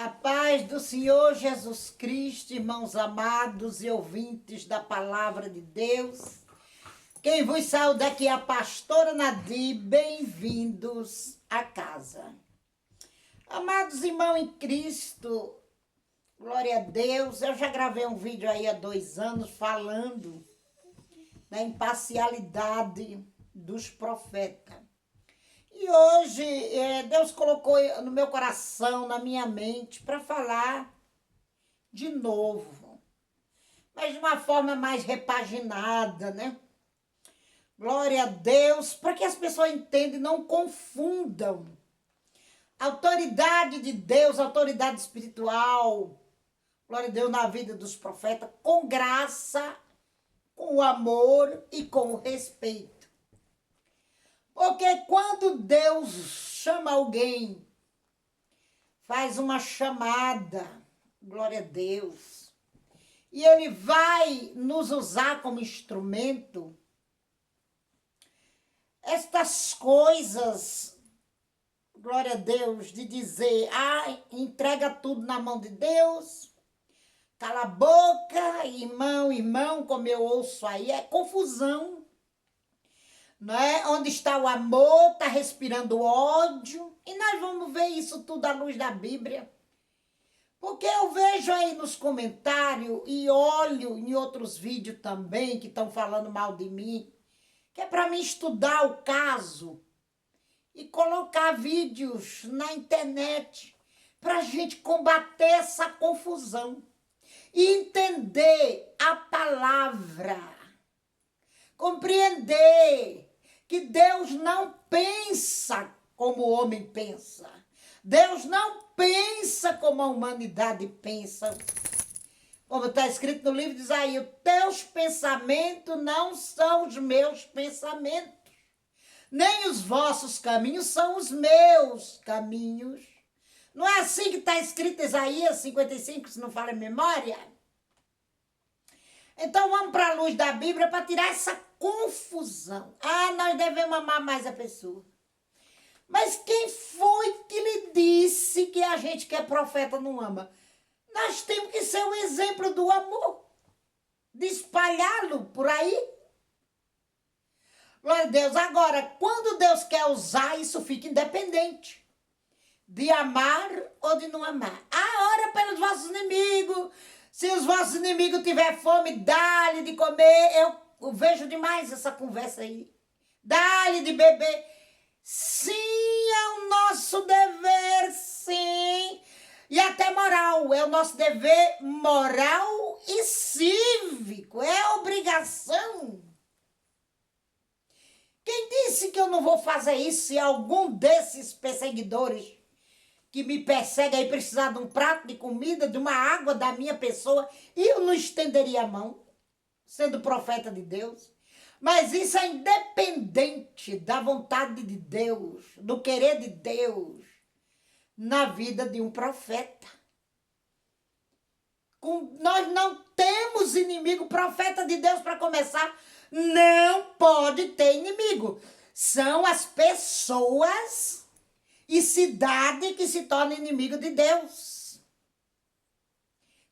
A paz do Senhor Jesus Cristo, irmãos amados e ouvintes da palavra de Deus. Quem vos saúda aqui é a pastora Nadir, bem-vindos à casa. Amados irmãos em Cristo, glória a Deus, eu já gravei um vídeo aí há 2 anos falando da imparcialidade dos profetas. E hoje Deus colocou no meu coração, na minha mente, para falar de novo, mas de uma forma mais repaginada, né? Glória a Deus, para que as pessoas entendam e não confundam a autoridade de Deus, a autoridade espiritual, glória a Deus, na vida dos profetas, com graça, com o amor e com o respeito. Porque quando Deus chama alguém, faz uma chamada, glória a Deus, e Ele vai nos usar como instrumento, estas coisas, glória a Deus, de dizer, entrega tudo na mão de Deus, cala a boca, irmão, como eu ouço aí, é confusão. Não é? Onde está o amor, está respirando ódio. E nós vamos ver isso tudo à luz da Bíblia. Porque eu vejo aí nos comentários e olho em outros vídeos também que estão falando mal de mim, que é para mim estudar o caso e colocar vídeos na internet para a gente combater essa confusão e entender a palavra, compreender que Deus não pensa como o homem pensa. Deus não pensa como a humanidade pensa. Como está escrito no livro de Isaías, teus pensamentos não são os meus pensamentos, nem os vossos caminhos são os meus caminhos. Não é assim que está escrito em Isaías 55, se não fala em memória? Então vamos para a luz da Bíblia para tirar essa confusão. Nós devemos amar mais a pessoa. Mas quem foi que lhe disse que a gente que é profeta não ama? Nós temos que ser o exemplo do amor, de espalhá-lo por aí. Glória a Deus. Agora, quando Deus quer usar, isso fica independente de amar ou de não amar. Ora pelos vossos inimigos. Se os vossos inimigos tiverem fome, dá-lhe de comer. Eu vejo demais essa conversa aí. Dá-lhe de beber. Sim, é o nosso dever, sim. E até moral. É o nosso dever moral e cívico. É obrigação. Quem disse que eu não vou fazer isso se algum desses perseguidores que me persegue aí precisar de um prato de comida, de uma água da minha pessoa, e eu não estenderia a mão, sendo profeta de Deus. Mas isso é independente da vontade de Deus, do querer de Deus na vida de um profeta. Nós não temos inimigo, profeta de Deus, para começar, não pode ter inimigo. São as pessoas e cidade que se torna inimigo de Deus.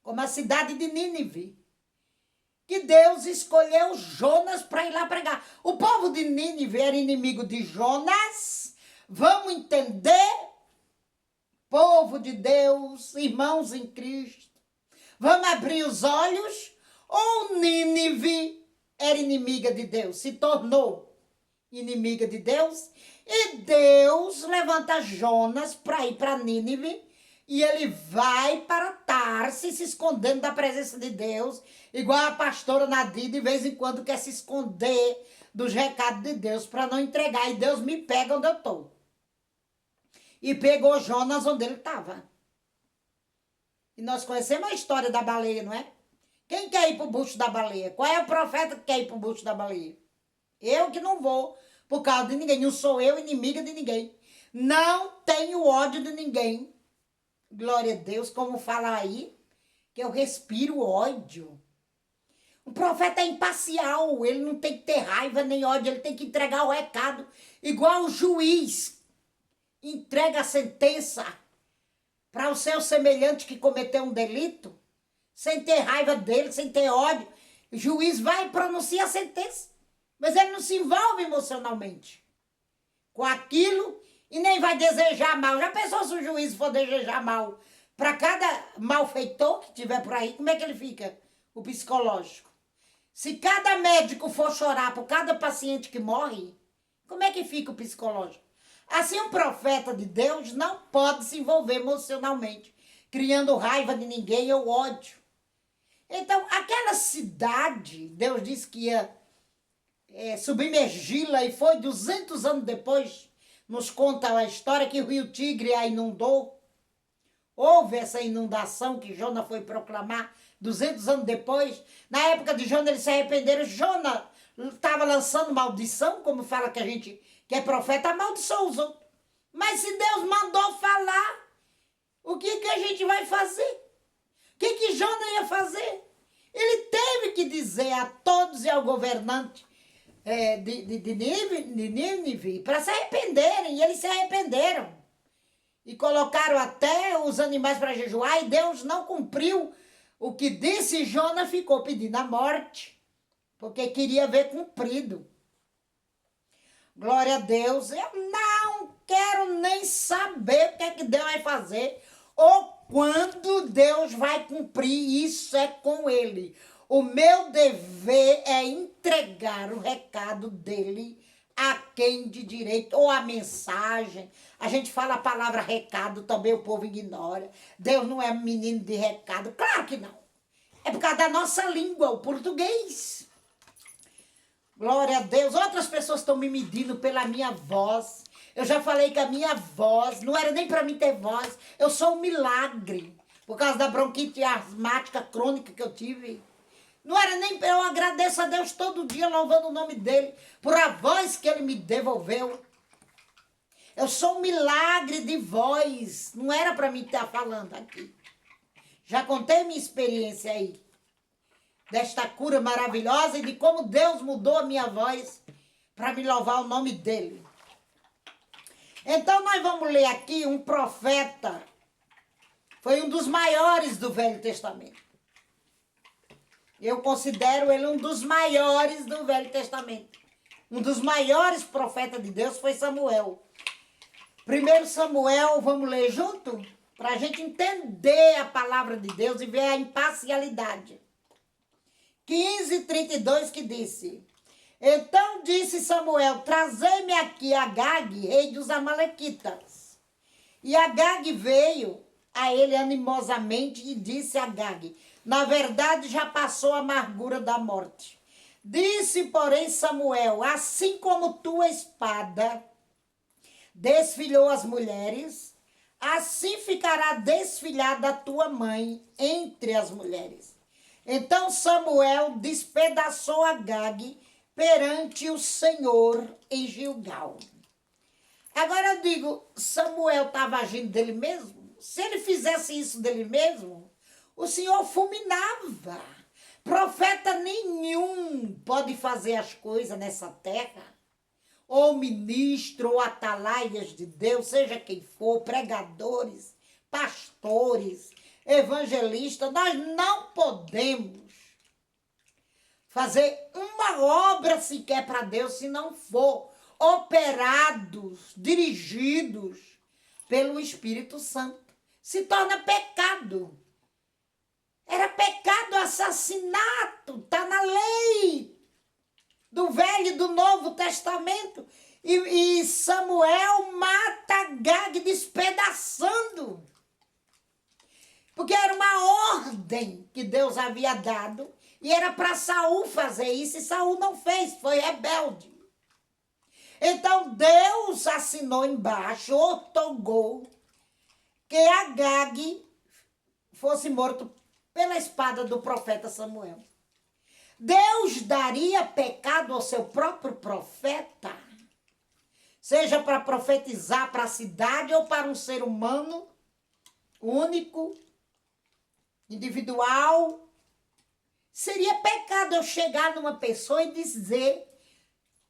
Como a cidade de Nínive, que Deus escolheu Jonas para ir lá pregar. O povo de Nínive era inimigo de Jonas. Vamos entender? Povo de Deus, irmãos em Cristo. Vamos abrir os olhos? Ou Nínive era inimiga de Deus, se tornou inimiga de Deus? E Deus levanta Jonas para ir para Nínive e ele vai para Tarsis, se escondendo da presença de Deus, igual a pastora Nadir, de vez em quando quer se esconder dos recados de Deus para não entregar. E Deus me pega onde eu estou. E pegou Jonas onde ele estava. E nós conhecemos a história da baleia, não é? Quem quer ir para o bucho da baleia? Qual é o profeta que quer ir para o bucho da baleia? Eu que não vou. Por causa de ninguém. Não sou eu inimiga de ninguém. Não tenho ódio de ninguém. Glória a Deus, como fala aí, que eu respiro ódio. O profeta é imparcial. Ele não tem que ter raiva nem ódio. Ele tem que entregar o recado. Igual o juiz entrega a sentença para ao seu semelhante que cometeu um delito, sem ter raiva dele, sem ter ódio. O juiz vai e pronuncia a sentença, mas ele não se envolve emocionalmente com aquilo e nem vai desejar mal. Já pensou se o juiz for desejar mal para cada malfeitor que tiver por aí? Como é que ele fica? O psicológico. Se cada médico for chorar por cada paciente que morre, como é que fica o psicológico? Assim, um profeta de Deus não pode se envolver emocionalmente, criando raiva de ninguém ou ódio. Então, aquela cidade, Deus disse que ia submergi-la e foi 200 anos depois, nos conta a história que o rio Tigre a inundou. Houve essa inundação que Jonas foi proclamar 200 anos depois. Na época de Jonas, eles se arrependeram. Jonas estava lançando maldição, como fala que a gente que é profeta, amaldiçoou os outros. Mas se Deus mandou falar, o que a gente vai fazer? O que Jonas ia fazer? Ele teve que dizer a todos e ao governante de Nínive para se arrependerem, e eles se arrependeram. E colocaram até os animais para jejuar, e Deus não cumpriu o que disse. Jonas ficou pedindo a morte, porque queria ver cumprido. Glória a Deus. Eu não quero nem saber o que é que Deus vai fazer ou quando Deus vai cumprir. Isso é com Ele. O meu dever é entregar o recado dele a quem de direito, ou a mensagem. A gente fala a palavra recado, também o povo ignora. Deus não é menino de recado. Claro que não. É por causa da nossa língua, o português. Glória a Deus. Outras pessoas estão me medindo pela minha voz. Eu já falei que a minha voz não era nem para mim ter voz. Eu sou um milagre. Por causa da bronquite asmática crônica que eu tive. Não era nem... Eu agradeço a Deus todo dia, louvando o nome dele, por a voz que ele me devolveu. Eu sou um milagre de voz. Não era para mim estar falando aqui. Já contei minha experiência aí. Desta cura maravilhosa e de como Deus mudou a minha voz para me louvar o nome dele. Então nós vamos ler aqui um profeta. Foi um dos maiores do Velho Testamento. Eu considero ele um dos maiores do Velho Testamento. Um dos maiores profetas de Deus foi Samuel. 1 Samuel, vamos ler junto? Para a gente entender a palavra de Deus e ver a imparcialidade. 15:32 que disse: Então disse Samuel, trazei-me aqui Agag, rei dos Amalequitas. E Agag veio a ele animosamente e disse a Agag: Na verdade já passou a amargura da morte. Disse, porém, Samuel: Assim como tua espada desfilhou as mulheres, assim ficará desfilhada a tua mãe entre as mulheres. Então Samuel despedaçou Agag perante o Senhor em Gilgal. Agora eu digo, Samuel estava agindo dele mesmo? Se ele fizesse isso dele mesmo, o Senhor fulminava. Profeta nenhum pode fazer as coisas nessa terra. Ou ministro, ou atalaias de Deus, seja quem for, pregadores, pastores, evangelistas, nós não podemos fazer uma obra sequer para Deus se não for operados, dirigidos pelo Espírito Santo. Se torna pecado. Era pecado assassinato, está na lei do Velho e do Novo Testamento. E Samuel mata Agag despedaçando. Porque era uma ordem que Deus havia dado. E era para Saul fazer isso. E Saul não fez, foi rebelde. Então Deus assinou embaixo, outorgou, que Agag fosse morto pela espada do profeta Samuel. Deus daria pecado ao seu próprio profeta, seja para profetizar para a cidade ou para um ser humano único, individual. Seria pecado eu chegar numa pessoa e dizer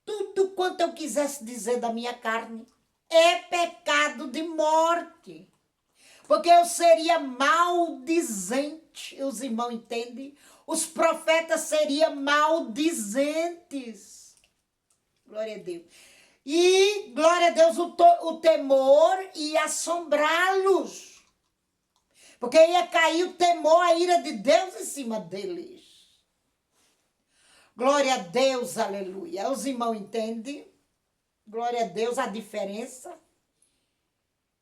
tudo quanto eu quisesse dizer da minha carne. É pecado de morte. Porque eu seria maldizente. Os irmãos entendem? Os profetas seriam maldizentes. Glória a Deus. E, glória a Deus, o temor ia assombrá-los. Porque ia cair o temor, a ira de Deus em cima deles. Glória a Deus, aleluia. Os irmãos entendem? Glória a Deus, a diferença.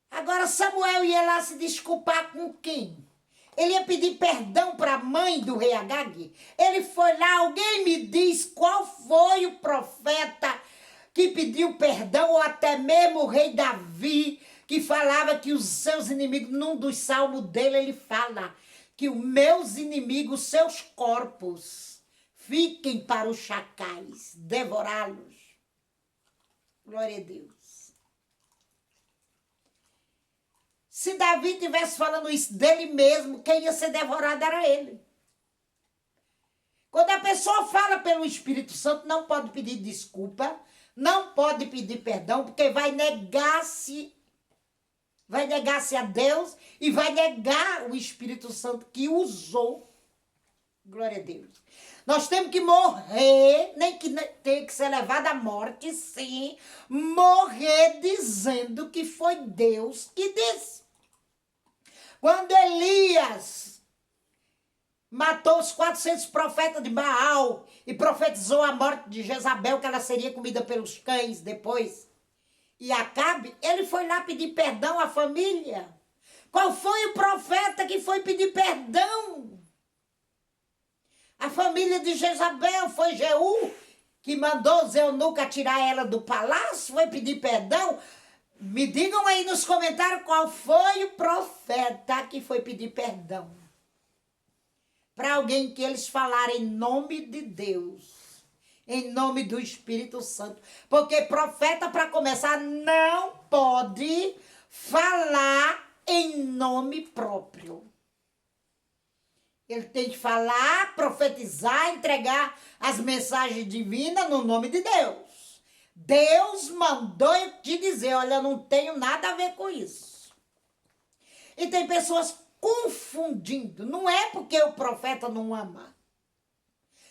Agora Samuel ia lá se desculpar com quem? Ele ia pedir perdão para a mãe do rei Agag. Ele foi lá, alguém me diz qual foi o profeta que pediu perdão, ou até mesmo o rei Davi, que falava que os seus inimigos, num dos salmos dele, ele fala que os meus inimigos, seus corpos, fiquem para os chacais, devorá-los. Glória a Deus. Se Davi estivesse falando isso dele mesmo, quem ia ser devorado era ele. Quando a pessoa fala pelo Espírito Santo, não pode pedir desculpa, não pode pedir perdão, porque vai negar-se a Deus e vai negar o Espírito Santo que usou. Glória a Deus. Nós temos que morrer, nem que tenha que ser levado à morte, sim, morrer dizendo que foi Deus que disse. Quando Elias matou os 400 profetas de Baal e profetizou a morte de Jezabel, que ela seria comida pelos cães depois, e Acabe, ele foi lá pedir perdão à família. Qual foi o profeta que foi pedir perdão? A família de Jezabel foi Jeú, que mandou os eunucos tirar ela do palácio, foi pedir perdão. Me digam aí nos comentários qual foi o profeta que foi pedir perdão. Para alguém que eles falaram em nome de Deus, em nome do Espírito Santo. Porque profeta, para começar, não pode falar em nome próprio. Ele tem que falar, profetizar, entregar as mensagens divinas no nome de Deus. Deus mandou eu te dizer, olha, eu não tenho nada a ver com isso. E tem pessoas confundindo. Não é porque o profeta não ama.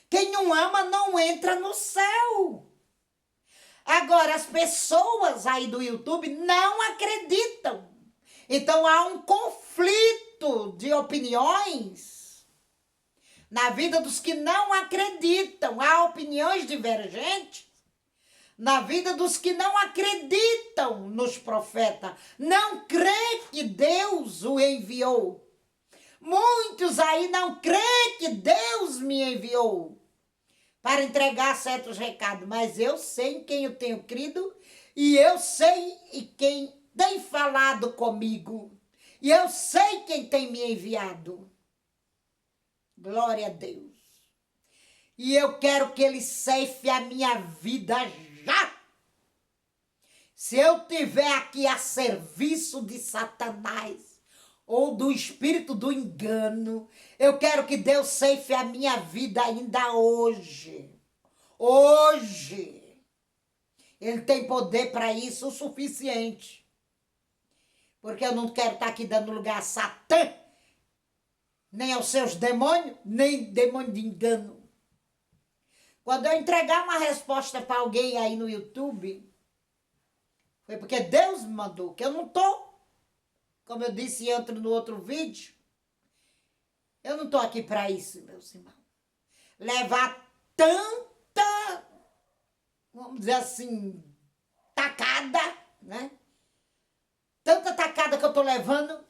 Quem não ama não entra no céu. Agora, as pessoas aí do YouTube não acreditam. Então, há um conflito de opiniões na vida dos que não acreditam. Há opiniões divergentes na vida dos que não acreditam nos profetas, não crê que Deus o enviou. Muitos aí não crê que Deus me enviou para entregar certos recados, mas eu sei em quem eu tenho crido e eu sei em quem tem falado comigo e eu sei quem tem me enviado. Glória a Deus. E eu quero que ele ceife a minha vida já. Se eu tiver aqui a serviço de Satanás ou do espírito do engano, eu quero que Deus ceife a minha vida ainda hoje. Hoje. Ele tem poder para isso o suficiente. Porque eu não quero estar aqui dando lugar a Satã, nem aos seus demônios, nem demônio de engano. Quando eu entregar uma resposta para alguém aí no YouTube, foi porque Deus me mandou, que eu não estou, como eu disse no outro vídeo, eu não estou aqui para isso, meus irmãos. Levar tanta, vamos dizer assim, tacada, né? Tanta tacada que eu estou levando,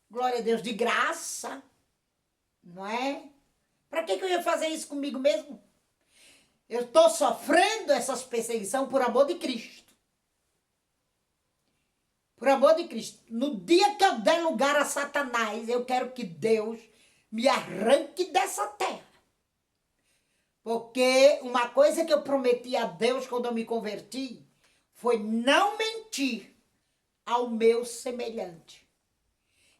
glória a Deus, de graça, não é? Para que eu ia fazer isso comigo mesmo? Eu estou sofrendo essas perseguições por amor de Cristo. Por amor de Cristo. No dia que eu der lugar a Satanás, eu quero que Deus me arranque dessa terra. Porque uma coisa que eu prometi a Deus quando eu me converti foi não mentir ao meu semelhante.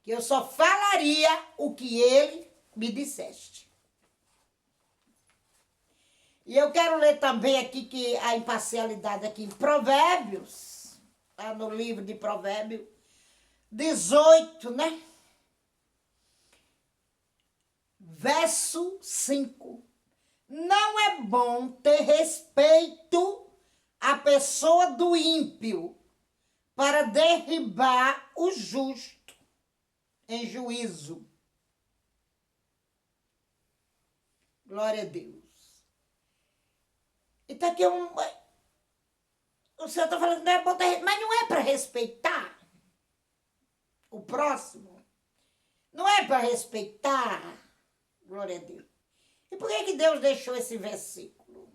Que eu só falaria o que ele me disseste. E eu quero ler também aqui que a imparcialidade aqui em Provérbios, tá no livro de Provérbios, 18, né? Verso 5. Não é bom ter respeito à pessoa do ímpio para derribar o justo em juízo. Glória a Deus. Então aqui o Senhor está falando que não é bom ter, mas não é para respeitar o próximo. Não é para respeitar. Glória a Deus. E por que Deus deixou esse versículo?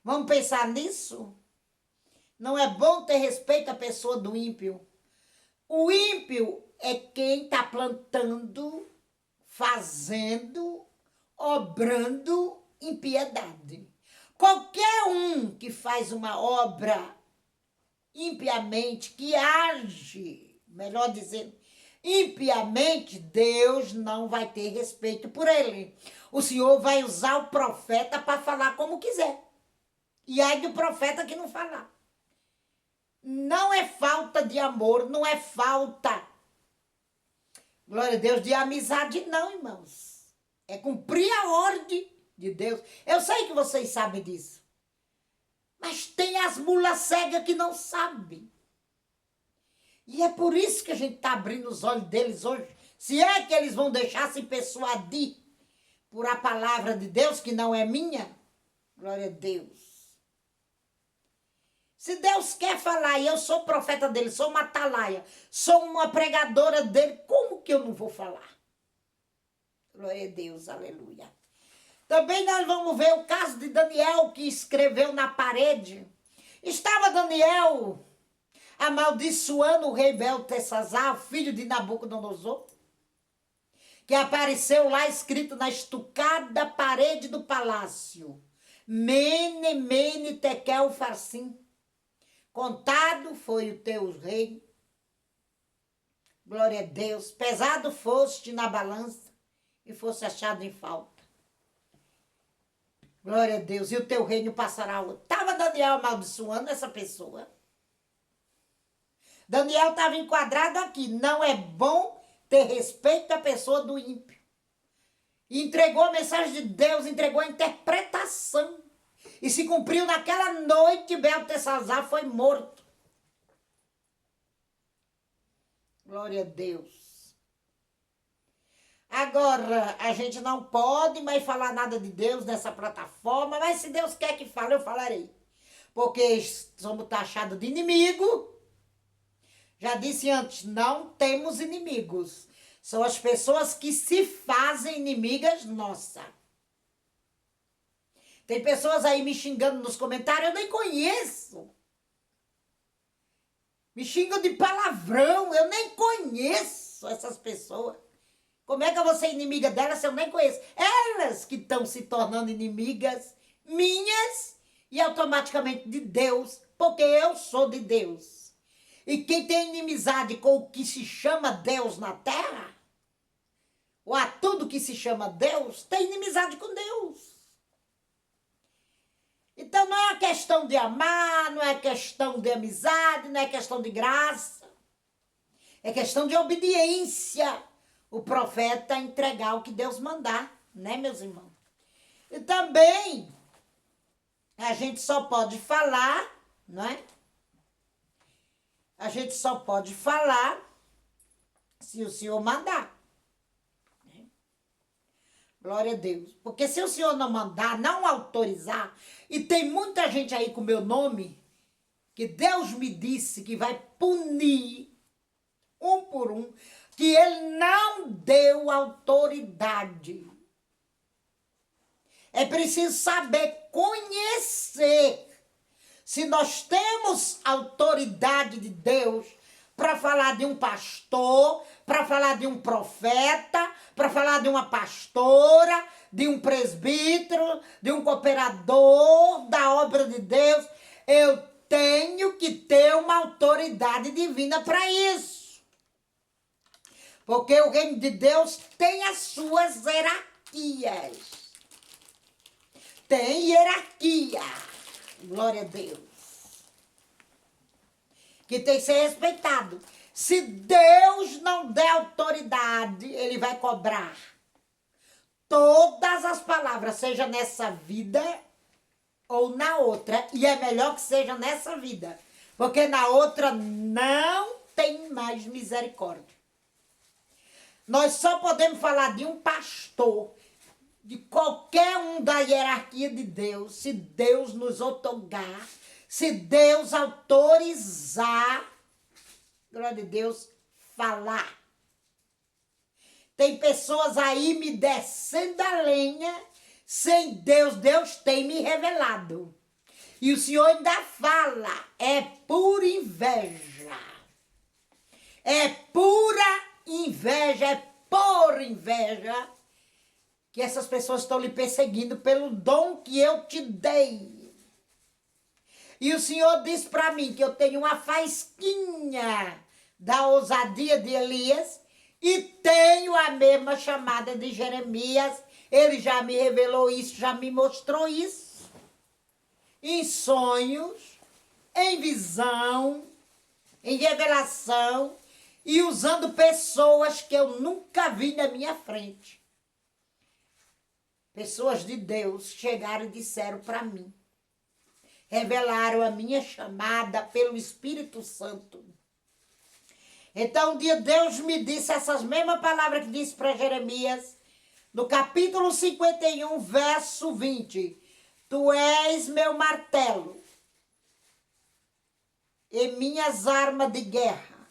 Vamos pensar nisso? Não é bom ter respeito à pessoa do ímpio. O ímpio é quem está plantando, fazendo, obrando impiedade. Qualquer um que faz uma obra impiamente, que age, melhor dizendo, impiamente, Deus não vai ter respeito por ele. O Senhor vai usar o profeta para falar como quiser. E aí do profeta que não falar. Não é falta de amor, não é falta, glória a Deus, de amizade não, irmãos. É cumprir a ordem de Deus. Eu sei que vocês sabem disso. Mas tem as mulas cegas que não sabem. E é por isso que a gente está abrindo os olhos deles hoje. Se é que eles vão deixar se persuadir por a palavra de Deus, que não é minha, glória a Deus. Se Deus quer falar e eu sou profeta dele, sou uma atalaia, sou uma pregadora dele, como que eu não vou falar? Glória a Deus, aleluia. Também nós vamos ver o caso de Daniel, que escreveu na parede. Estava Daniel amaldiçoando o rei Beltesazar, filho de Nabucodonosor, que apareceu lá escrito na estucada parede do palácio. Mene, mene, tekel, farsim. Contado foi o teu rei. Glória a Deus. Pesado foste na balança e fosse achado em falta. Glória a Deus. E o teu reino passará. Estava Daniel amaldiçoando essa pessoa. Daniel estava enquadrado aqui. Não é bom ter respeito à pessoa do ímpio. E entregou a mensagem de Deus, entregou a interpretação. E se cumpriu naquela noite, Beltesazar foi morto. Glória a Deus. Agora, a gente não pode mais falar nada de Deus nessa plataforma, mas se Deus quer que fale, eu falarei. Porque somos taxados de inimigo. Já disse antes, não temos inimigos. São as pessoas que se fazem inimigas nossas. Tem pessoas aí me xingando nos comentários, eu nem conheço. Me xingam de palavrão, eu nem conheço essas pessoas. Como é que eu vou ser inimiga delas se eu nem conheço? Elas que estão se tornando inimigas minhas e automaticamente de Deus, porque eu sou de Deus. E quem tem inimizade com o que se chama Deus na terra, ou a tudo que se chama Deus, tem inimizade com Deus. Então não é questão de amar, não é questão de amizade, não é questão de graça. É questão de obediência. O profeta entregar o que Deus mandar, né, meus irmãos? E também a gente só pode falar, não é? A gente só pode falar se o Senhor mandar. Glória a Deus. Porque se o Senhor não mandar, não autorizar, e tem muita gente aí com meu nome, que Deus me disse que vai punir, um por um, que ele não deu autoridade. É preciso saber conhecer se nós temos autoridade de Deus para falar de um pastor, para falar de um profeta, para falar de uma pastora, de um presbítero, de um cooperador da obra de Deus. Eu tenho que ter uma autoridade divina para isso. Porque o reino de Deus tem as suas hierarquias. Tem hierarquia. Glória a Deus. Que tem que ser respeitado. Se Deus não der autoridade, ele vai cobrar todas as palavras, seja nessa vida ou na outra. E é melhor que seja nessa vida, porque na outra não tem mais misericórdia. Nós só podemos falar de um pastor, de qualquer um da hierarquia de Deus, se Deus nos outorgar, se Deus autorizar, glória a Deus, falar. Tem pessoas aí me descendo a lenha, sem Deus, Deus tem me revelado. E o Senhor ainda fala, é por inveja. É pura inveja, é por inveja que essas pessoas estão lhe perseguindo pelo dom que eu te dei. E o Senhor diz para mim que eu tenho uma faísquinha da ousadia de Elias e tenho a mesma chamada de Jeremias. Ele já me revelou isso, já me mostrou isso. Em sonhos, em visão, em revelação e usando pessoas que eu nunca vi na minha frente. Pessoas de Deus chegaram e disseram para mim, revelaram a minha chamada pelo Espírito Santo. Então, um dia Deus me disse essas mesmas palavras que disse para Jeremias, no capítulo 51, verso 20. Tu és meu martelo e minhas armas de guerra,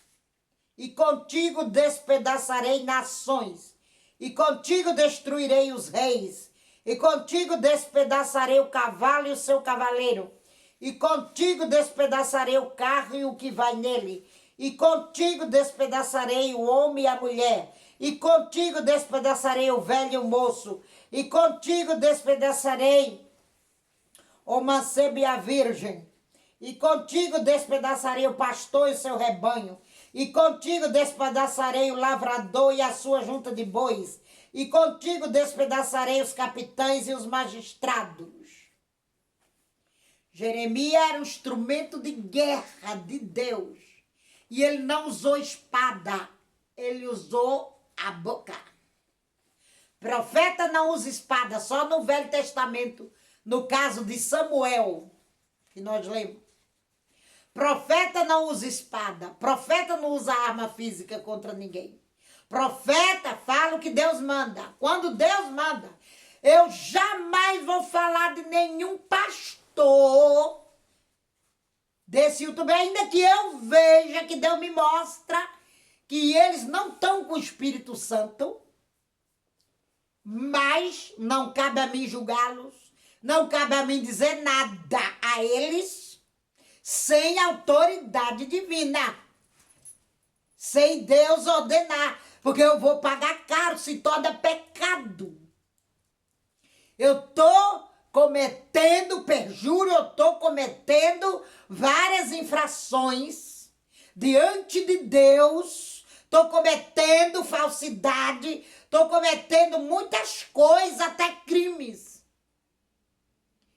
e contigo despedaçarei nações, e contigo destruirei os reis, e contigo despedaçarei o cavalo e o seu cavaleiro, e contigo despedaçarei o carro e o que vai nele, e contigo despedaçarei o homem e a mulher, e contigo despedaçarei o velho e o moço, e contigo despedaçarei o mancebo e a virgem, e contigo despedaçarei o pastor e o seu rebanho, e contigo despedaçarei o lavrador e a sua junta de bois, e contigo despedaçarei os capitães e os magistrados. Jeremias era um instrumento de guerra de Deus. E ele não usou espada, ele usou a boca. Profeta não usa espada, só no Velho Testamento, no caso de Samuel, que nós lemos. Profeta não usa espada, profeta não usa arma física contra ninguém. Profeta fala o que Deus manda. Quando Deus manda, eu jamais vou falar de nenhum pastor desse YouTube, ainda que eu veja que Deus me mostra que eles não estão com o Espírito Santo, mas não cabe a mim julgá-los, não cabe a mim dizer nada a eles sem autoridade divina, sem Deus ordenar, porque eu vou pagar caro, se torna pecado. Eu estou cometendo perjúrio, eu estou cometendo várias infrações diante de Deus, estou cometendo falsidade, estou cometendo muitas coisas, até crimes.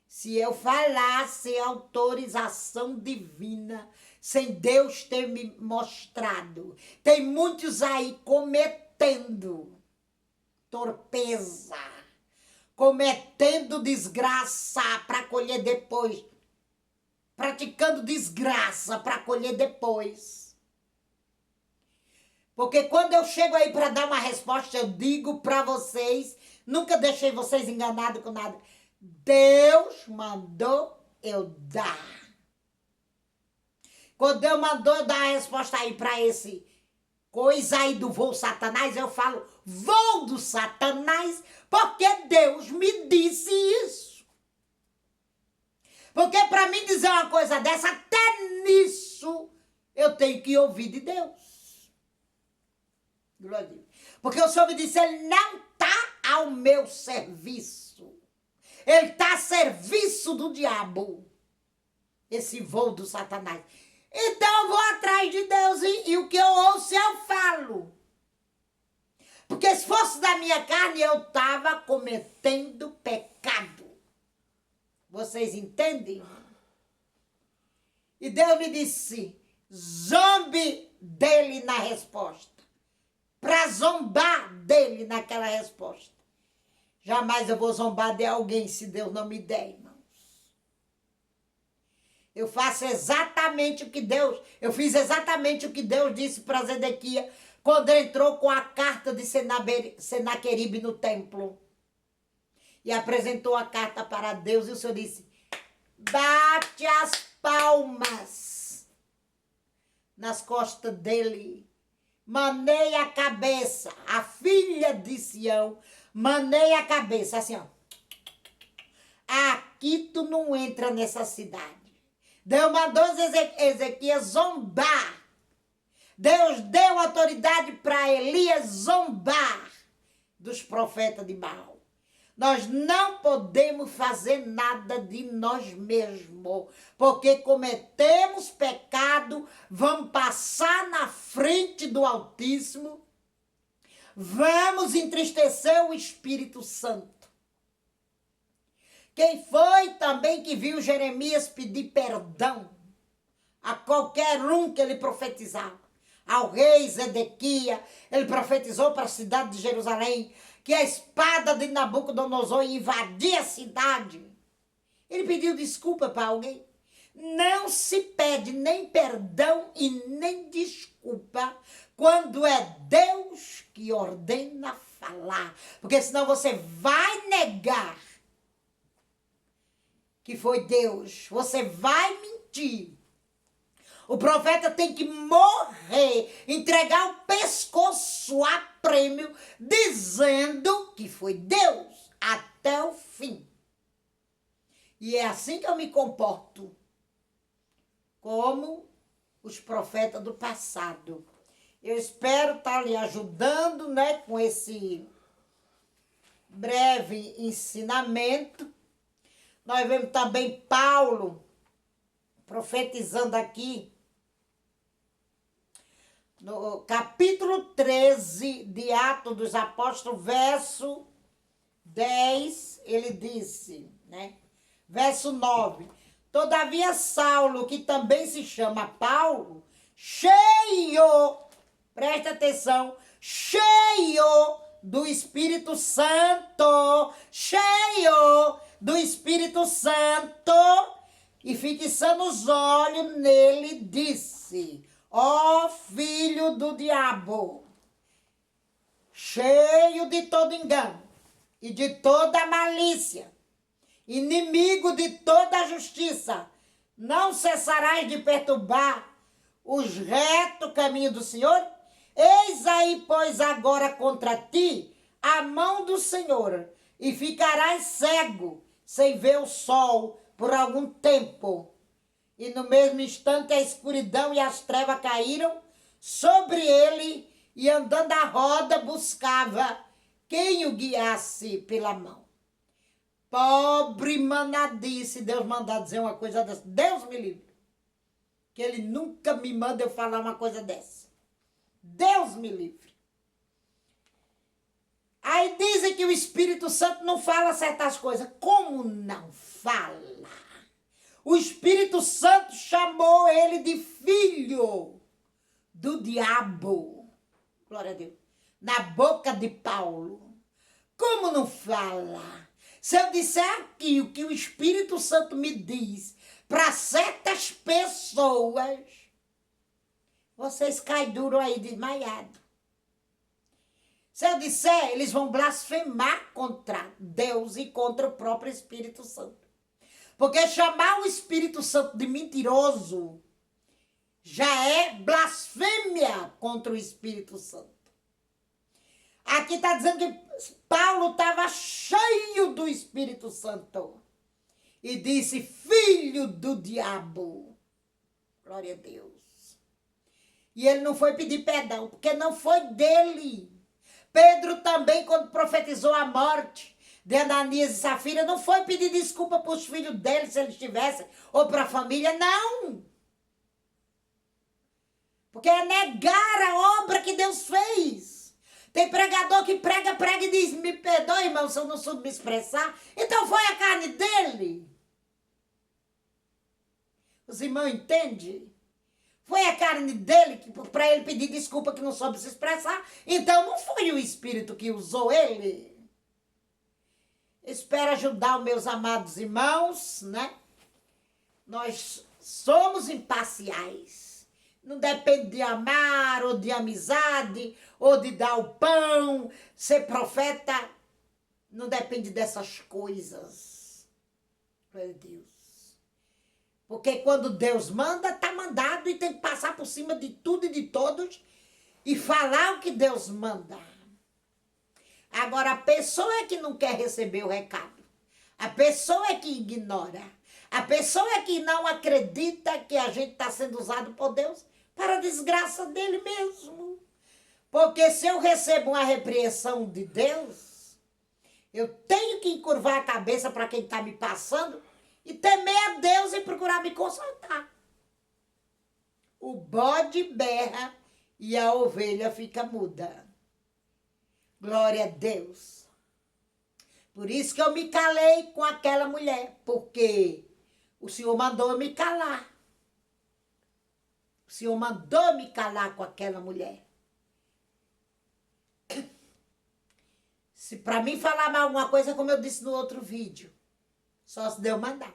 Se eu falar sem autorização divina, sem Deus ter me mostrado, tem muitos aí cometendo torpeza, cometendo desgraça para colher depois, praticando desgraça para colher depois. Porque quando eu chego aí para dar uma resposta, eu digo para vocês, nunca deixei vocês enganados com nada. Deus mandou eu dar. Quando Deus mandou eu dar a resposta aí para esse coisa aí do voo Satanás, eu falo voo do Satanás, porque Deus me disse isso. Porque para mim dizer uma coisa dessa, até nisso eu tenho que ouvir de Deus. Glória a Deus. Porque o Senhor me disse, ele não está ao meu serviço. Ele está a serviço do diabo. Esse voo do Satanás. Então eu vou atrás de Deus e o que eu ouço eu falo. Porque se fosse da minha carne, eu estava cometendo pecado. Vocês entendem? E Deus me disse, zombe dele na resposta, para zombar dele naquela resposta. Jamais eu vou zombar de alguém se Deus não me der, irmãos. Eu faço exatamente o que Deus, eu fiz exatamente o que Deus disse para Zedequias quando entrou com a carta de Senaqueribe no templo. E apresentou a carta para Deus e o Senhor disse, bate as palmas nas costas dele, maneia a cabeça, a filha de Sião, maneia a cabeça, assim, ó. Aqui tu não entra nessa cidade. Deus mandou Ezequias zombar. Deus deu autoridade para Elias zombar dos profetas de Baal. Nós não podemos fazer nada de nós mesmos, porque cometemos pecado, vamos passar na frente do Altíssimo, vamos entristecer o Espírito Santo. Quem foi também que viu Jeremias pedir perdão a qualquer um que ele profetizava? Ao rei Zedequias, ele profetizou para a cidade de Jerusalém que a espada de Nabucodonosor ia invadir a cidade. Ele pediu desculpa para alguém. Não se pede nem perdão e nem desculpa quando é Deus que ordena falar. Porque senão você vai negar que foi Deus. Você vai mentir. O profeta tem que morrer, entregar o pescoço a prêmio, dizendo que foi Deus até o fim. E é assim que eu me comporto, como os profetas do passado. Eu espero estar lhe ajudando, né, com esse breve ensinamento. Nós vemos também Paulo profetizando aqui, no capítulo 13 de Atos dos Apóstolos, verso 10, ele disse, né? Verso 9. Todavia Saulo, que também se chama Paulo, cheio, presta atenção, cheio do Espírito Santo, cheio do Espírito Santo, e fixando os olhos nele, disse, ó filho do diabo, cheio de todo engano e de toda malícia, inimigo de toda a justiça, não cessarás de perturbar os retos caminhos do Senhor? Eis aí, pois, agora contra ti a mão do Senhor, e ficarás cego, sem ver o sol, por algum tempo. E no mesmo instante a escuridão e as trevas caíram sobre ele, e andando à roda buscava quem o guiasse pela mão. Pobre manadice, Deus mandar dizer uma coisa dessa. Deus me livre. Que ele nunca me manda eu falar uma coisa dessa. Deus me livre. Aí dizem que o Espírito Santo não fala certas coisas. Como não fala? O Espírito Santo chamou ele de filho do diabo. Glória a Deus. Na boca de Paulo. Como não fala? Se eu disser aqui o que o Espírito Santo me diz para certas pessoas, vocês caem duro aí desmaiado. Se eu disser, eles vão blasfemar contra Deus e contra o próprio Espírito Santo. Porque chamar o Espírito Santo de mentiroso já é blasfêmia contra o Espírito Santo. Aqui está dizendo que Paulo estava cheio do Espírito Santo. E disse, filho do diabo. Glória a Deus. E ele não foi pedir perdão, porque não foi dele. Pedro também, quando profetizou a morte de Ananias e Safira, não foi pedir desculpa para os filhos dele, se eles tivessem, ou para a família, não. Porque é negar a obra que Deus fez. Tem pregador que prega e diz, me perdoe, irmão, se eu não soube me expressar. Então foi a carne dele. Os irmãos entendem? Foi a carne dele para ele pedir desculpa que não soube se expressar. Então não foi o Espírito que usou ele. Espero ajudar os meus amados irmãos, né? Nós somos imparciais. Não depende de amar ou de amizade ou de dar o pão, ser profeta. Não depende dessas coisas. Meu Deus. Porque quando Deus manda, está mandado e tem que passar por cima de tudo e de todos e falar o que Deus manda. Agora, a pessoa é que não quer receber o recado. A pessoa é que ignora. A pessoa é que não acredita que a gente está sendo usado por Deus para a desgraça dele mesmo. Porque se eu recebo uma repreensão de Deus, eu tenho que encurvar a cabeça para quem está me passando e temer a Deus e procurar me consertar. O bode berra e a ovelha fica muda. Glória a Deus. Por isso que eu me calei com aquela mulher, porque o Senhor mandou eu me calar. O Senhor mandou me calar com aquela mulher. Se para mim falar mal alguma coisa, como eu disse no outro vídeo, só se Deus mandar.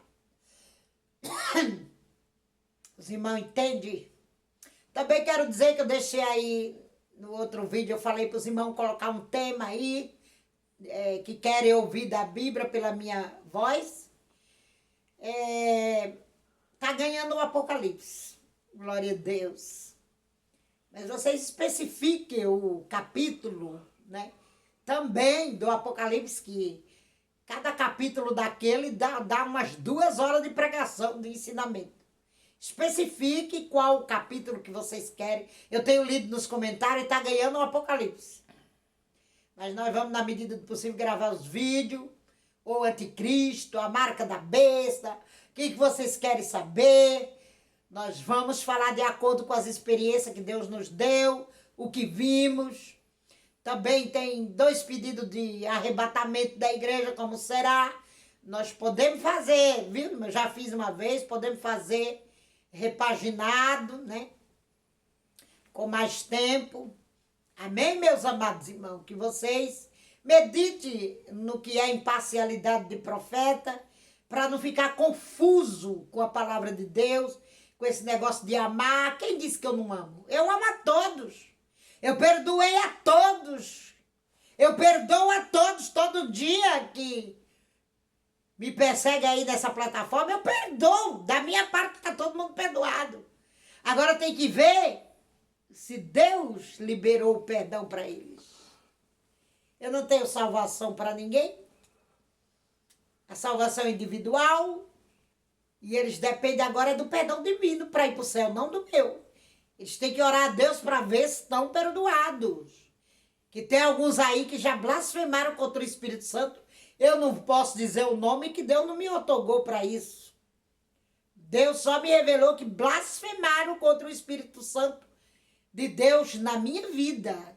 Os irmãos entendem? Também quero dizer que eu deixei aí, no outro vídeo, eu falei para os irmãos colocar um tema aí, que querem ouvir da Bíblia pela minha voz. Tá ganhando o Apocalipse. Glória a Deus. Mas vocês especifiquem o capítulo, né? Também do Apocalipse, que cada capítulo daquele dá umas 2 horas de pregação, de ensinamento. Especifique qual o capítulo que vocês querem. Eu tenho lido nos comentários e está ganhando o Apocalipse. Mas nós vamos, na medida do possível, gravar os vídeos. O anticristo, a marca da besta. O que vocês querem saber? Nós vamos falar de acordo com as experiências que Deus nos deu, o que vimos. Também tem 2 pedidos de arrebatamento da igreja, como será. Nós podemos fazer, viu? Eu já fiz uma vez, podemos fazer repaginado, né? Com mais tempo. Amém, meus amados irmãos? Que vocês meditem no que é imparcialidade de profeta, para não ficar confuso com a palavra de Deus, com esse negócio de amar. Quem disse que eu não amo? Eu amo a todos. Eu perdoei a todos. Eu perdoo a todos todo dia que me persegue aí nessa plataforma. Eu perdoo. Da minha parte está todo mundo perdoado. Agora tem que ver se Deus liberou o perdão para eles. Eu não tenho salvação para ninguém. A salvação é individual. E eles dependem agora do perdão divino para ir para o céu, não do meu. Eles têm que orar a Deus para ver se estão perdoados. Que tem alguns aí que já blasfemaram contra o Espírito Santo. Eu não posso dizer o nome, que Deus não me otorgou para isso. Deus só me revelou que blasfemaram contra o Espírito Santo de Deus na minha vida.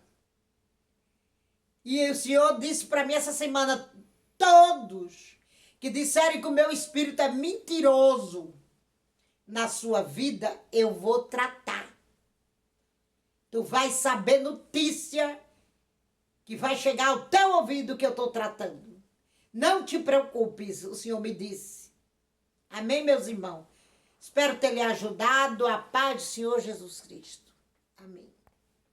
E o Senhor disse para mim essa semana, todos que disserem que o meu espírito é mentiroso na sua vida, eu vou tratar. Tu vai saber notícia que vai chegar ao teu ouvido que eu estou tratando. Não te preocupes, o Senhor me disse. Amém, meus irmãos? Espero ter lhe ajudado. A paz do Senhor Jesus Cristo. Amém.